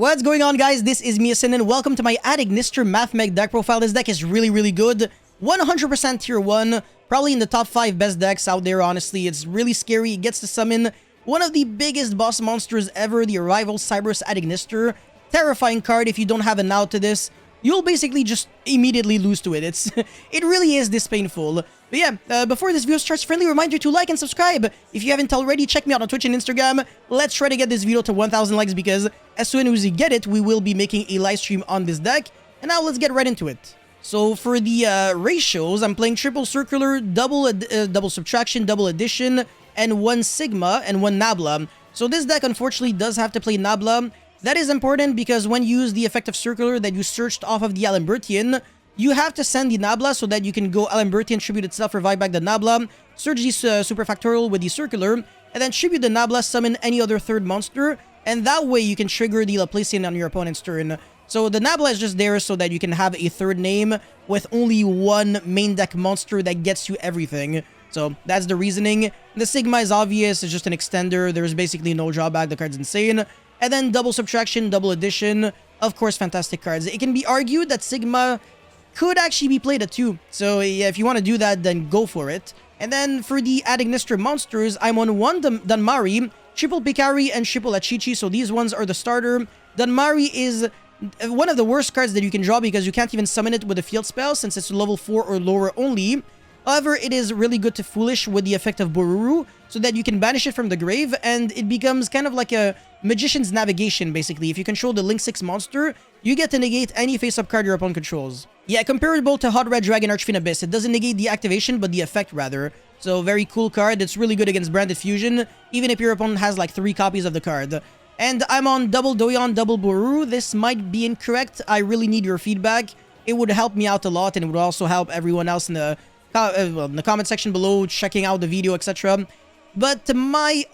What's going on, guys? This is Miasin and welcome to my Adagnister MATHMECH deck profile. This deck is really good. 100% tier 1. Probably in the top 5 best decks out there, honestly. It's really scary. It gets to summon one of the biggest boss monsters ever, the Arrival Cyberus Adagnister. Terrifying card. If you don't have an out to this, you'll basically just immediately lose to it. It really is this painful. But yeah, before this video starts, friendly reminder to like and subscribe. If you haven't already, check me out on Twitch and Instagram. Let's try to get this video to 1,000 likes because as soon as we get it, we will be making a live stream on this deck. And now let's get right into it. So for the ratios, I'm playing triple circular, double subtraction, double addition, and 1 sigma and 1 nabla. So this deck unfortunately does have to play nabla. That is important because when you use the effect of circular that you searched off of the Alambertian, you have to send the nabla so that you can go Alambertian, tribute itself, revive back the nabla, search the superfactorial with the circular, and then tribute the nabla, summon any other third monster, and that way you can trigger the Laplacian on your opponent's turn. So the nabla is just there so that you can have a third name with only one main deck monster that gets you everything. So that's the reasoning. The sigma is obvious, it's just an extender, there's basically no drawback, the card's insane. And then double subtraction, double addition, of course, fantastic cards. It can be argued that sigma could actually be played at 2. So yeah, if you want to do that, then go for it. And then for the Adagnister monsters, I'm on 1 Danmari, triple Picari, and triple Achichi. So these ones are the starter. Danmari is one of the worst cards that you can draw because you can't even summon it with a field spell since it's level 4 or lower only. However, it is really good to Foolish with the effect of Boruru so that you can banish it from the grave and it becomes kind of like a Magician's Navigation, basically. If you control the Link 6 monster, you get to negate any face-up card your opponent controls. Yeah, comparable to Hot Red Dragon Archfiend Abyss. It doesn't negate the activation, but the effect rather. So, very cool card. It's really good against Branded Fusion, even if your opponent has like 3 copies of the card. And I'm on double Doyon, double Boruru. This might be incorrect. I really need your feedback. It would help me out a lot, and it would also help everyone else in the comment section below, checking out the video, etc. But to my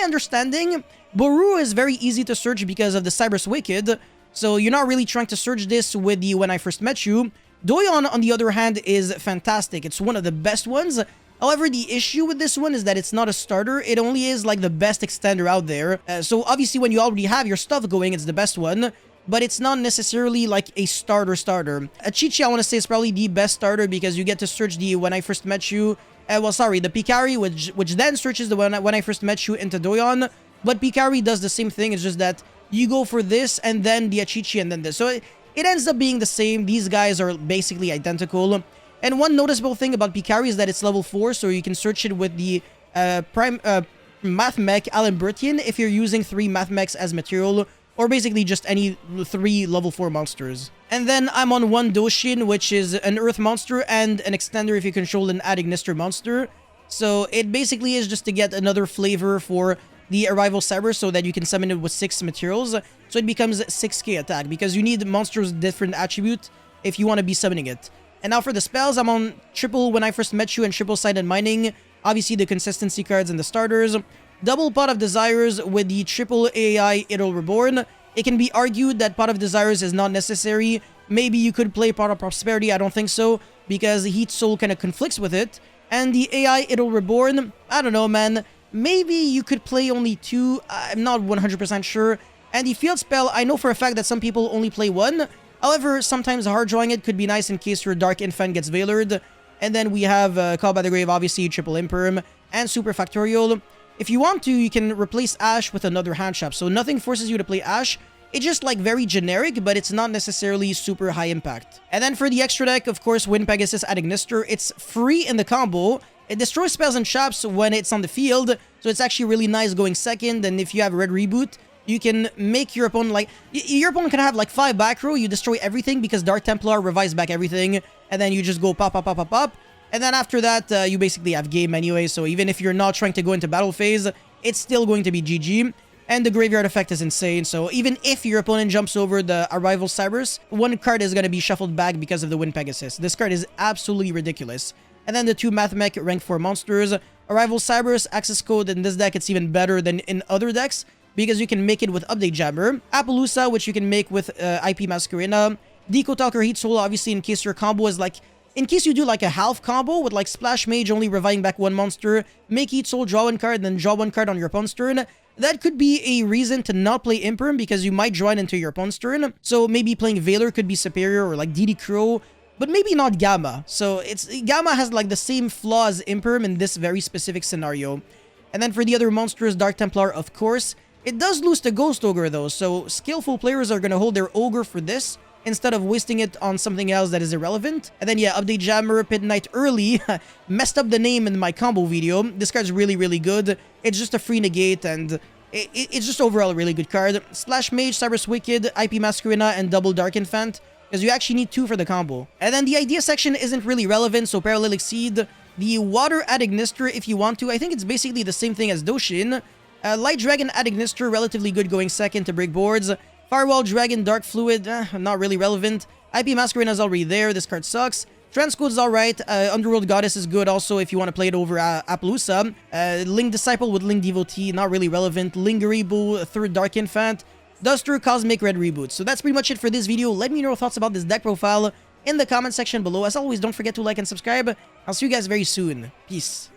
understanding, Boru is very easy to search because of the Cyberus Wicked, so you're not really trying to search this with the When I First Met You. Doyon, on the other hand, is fantastic. It's one of the best ones. However, the issue with this one is that it's not a starter. It only is like the best extender out there. So obviously when you already have your stuff going, it's the best one. But it's not necessarily like a starter. Achichi, I want to say, is probably the best starter because you get to search the When I First Met You. The Picari, which then searches the When I First Met You into Doyon. But Picari does the same thing. It's just that you go for this and then the Achichi and then this. So it ends up being the same. These guys are basically identical. And one noticeable thing about Picari is that it's level 4, so you can search it with the MATHMECH Alambertian if you're using 3 MATHMECHs as material, or basically just any 3 level 4 monsters. And then I'm on 1 Doshin, which is an Earth monster and an extender if you control an Adagnister monster. So it basically is just to get another flavor for the Arrival Cyber so that you can summon it with 6 materials. So it becomes 6k attack because you need monsters with different attribute if you want to be summoning it. And now for the spells, I'm on triple When I First Met You and triple Sided Mining. Obviously the consistency cards and the starters. Double Pot of Desires with the triple AI Idol Reborn. It can be argued that Pot of Desires is not necessary. Maybe you could play Pot of Prosperity, I don't think so, because Heat Soul kind of conflicts with it. And the AI Idol Reborn, I don't know, man. Maybe you could play only 2, I'm not 100% sure. And the Field Spell, I know for a fact that some people only play 1. However, sometimes hard drawing it could be nice in case your Dark Infant gets Veilered. And then we have Call by the Grave, obviously, triple Imperm, and Super Factorial. If you want to, you can replace Ash with another hand trap. So nothing forces you to play Ash. It's just like very generic, but it's not necessarily super high impact. And then for the extra deck, of course, Wind Pegasus Adagnister. It's free in the combo. It destroys spells and traps when it's on the field. So it's actually really nice going second. And if you have Red Reboot, you can make your opponent like... Your opponent can have like 5 back row. You destroy everything because Dark Templar revives back everything. And then you just go pop. And then after that, you basically have game anyway. So even if you're not trying to go into battle phase, it's still going to be GG. And the graveyard effect is insane. So even if your opponent jumps over the Arrival Cyberus, 1 card is going to be shuffled back because of the Wind Pegasus. This card is absolutely ridiculous. And then the 2 MATHMECH rank 4 monsters. Arrival Cyberus, Access Code. In this deck, it's even better than in other decks because you can make it with Update Jammer. Appaloosa, which you can make with IP Masquerena. Deco Talker Heat Soul, obviously, in case your combo is like... In case you do like a half combo with like Splash Mage only reviving back 1 monster, make Heat Soul, draw 1 card, then draw 1 card on your opponent's turn. that could be a reason to not play Imperm because you might draw it into your opponent's turn. So maybe playing Valor could be superior, or like DD Crow, but maybe not Gamma. So Gamma has like the same flaw as Imperm in this very specific scenario. And then for the other monsters, Dark Templar, of course. It does lose to Ghost Ogre though, so skillful players are going to hold their Ogre for this instead of wasting it on something else that is irrelevant. And then yeah, Update Jammer, Pit Knight early. Messed up the name in my combo video. This card's really, really good. It's just a free negate, and it's just overall a really good card. Slash Mage, Cyrus Wicked, IP Masquerena, and Double Dark Infant, because you actually need 2 for the combo. And then the idea section isn't really relevant, so Paralytic Seed. The Water Adignister if you want to. I think it's basically the same thing as Doshin. Light Dragon Adignister, relatively good going second to break boards. Firewall Dragon Dark Fluid, not really relevant. IP Masquerena is already there, this card sucks. Transcode is alright. Underworld Goddess is good also if you want to play it over Appaloosa. Ling Disciple with Ling Devotee, not really relevant. Ling Garibu, Third Dark Infant. Duster, Cosmic Red Reboot. So that's pretty much it for this video. Let me know your thoughts about this deck profile in the comment section below. As always, don't forget to like and subscribe. I'll see you guys very soon. Peace.